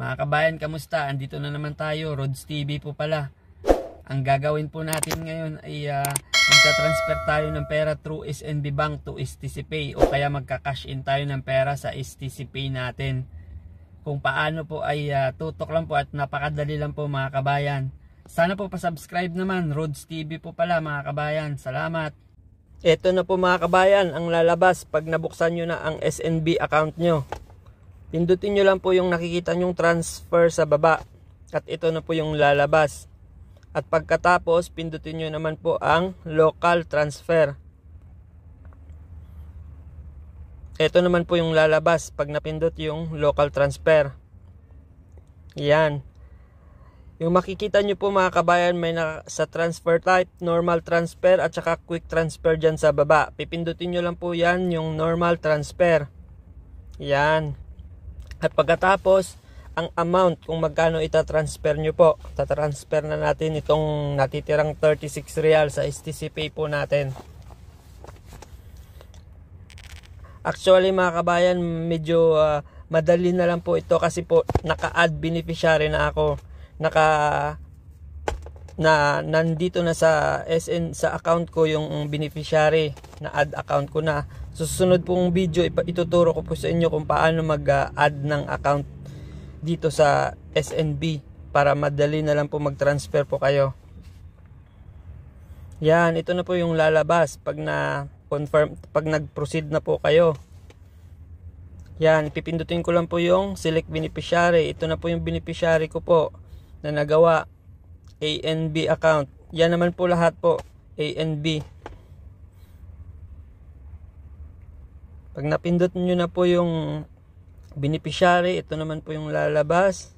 Mga kabayan, kamusta? Andito na naman tayo, Rods TV po pala. Ang gagawin po natin ngayon ay magta-transfer tayo ng pera through SNB Bank to STC Pay o kaya magka-cash in tayo ng pera sa STC Pay natin. Kung paano po ay tutok lang po at napakadali lang po mga kabayan. Sana po pa-subscribe naman, Rods TV po pala mga kabayan. Salamat! Ito na po mga kabayan ang lalabas pag nabuksan nyo na ang SNB account nyo. Pindutin nyo lang po yung nakikita nyong transfer sa baba. At ito na po yung lalabas. At pagkatapos, pindutin nyo naman po ang local transfer. Ito naman po yung lalabas pag napindot yung local transfer. Yan. Yung makikita nyo po mga kabayan, may sa transfer type, normal transfer at saka quick transfer dyan sa baba. Pipindutin nyo lang po yan, yung normal transfer. Yan. At pagkatapos, ang amount kung magkano itatransfer nyo po. Tatransfer na natin itong natitirang 36 real sa STC Pay po natin. Actually mga kabayan, medyo madali na lang po ito kasi po naka-add beneficiary na ako. Nandito na sa sa account ko yung beneficiary na add account ko na. Susunod pong video ituturo ko po sa inyo kung paano mag-add ng account dito sa SNB para madali na lang po mag-transfer po kayo. Yan, ito na po yung lalabas pag na-confirm, pag nag-proceed na po kayo. Yan, pipindutin ko lang po yung select beneficiary. Ito na po yung beneficiary ko po na nagawa. ANB account. Yan naman po lahat po. ANB. Pag napindot nyo na po yung beneficiary, ito naman po yung lalabas.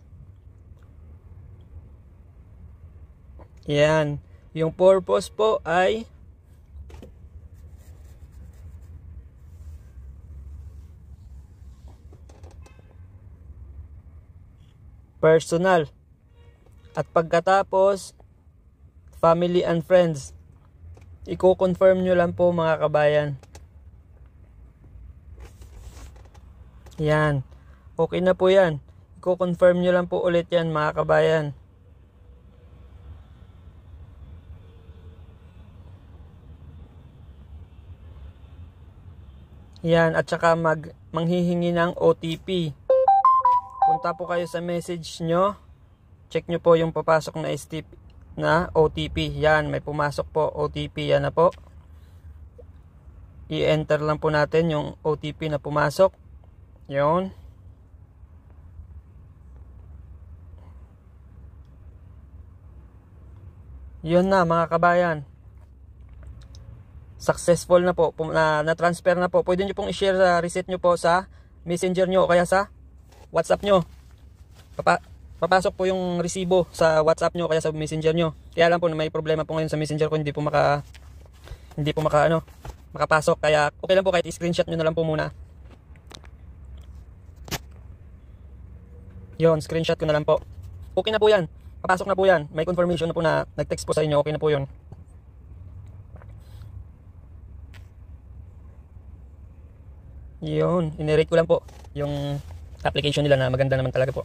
Yan. Yung purpose po ay personal. At pagkatapos, family and friends. Iko-confirm nyo lang po mga kabayan. Yan. Okay na po yan. Iko-confirm nyo lang po ulit yan mga kabayan. Yan. At saka manghihingi ng OTP. Punta po kayo sa message nyo. Check nyo po yung papasok na OTP. Yan, may pumasok po OTP. Yan na po. I-enter lang po natin yung OTP na pumasok. Yun. Yun na mga kabayan. Successful na po. Na-transfer na po. Pwede nyo pong i-share sa receipt nyo po sa messenger nyo o kaya sa WhatsApp nyo. Papasok po yung resibo sa WhatsApp nyo kaya sa messenger nyo. Kaya lang po may problema po ngayon sa messenger ko, hindi po makapasok. Kaya okay lang po kahit i-screenshot nyo na lang po muna. Yon, screenshot ko na lang po. Okay na po yan. Papasok na po yan. May confirmation na po na nag-text po sa inyo. Okay na po yun. Yun, inirate ko lang po yung application nila na maganda naman talaga po.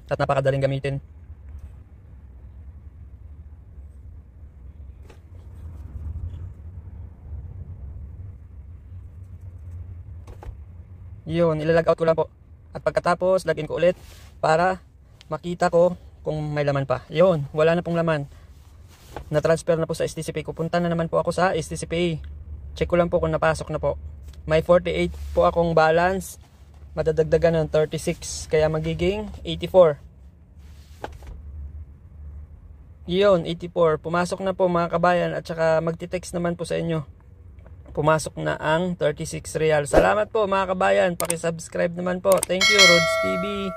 At napakadaling gamitin. Yun, ilalog out ko lang po. At pagkatapos, login ko ulit para makita ko kung may laman pa. Yun, wala na pong laman. Na-transfer na po sa STC Pay. Pupunta na naman po ako sa STC Pay. Check ko lang po kung napasok na po. May 48 po akong balance. Madadagdagan ng 36. Kaya magiging 84. Yun, 84. Pumasok na po mga kabayan. At saka magti-text naman po sa inyo. Pumasok na ang 36 real. Salamat po mga kabayan. Paki-subscribe naman po. Thank you, Rods TV.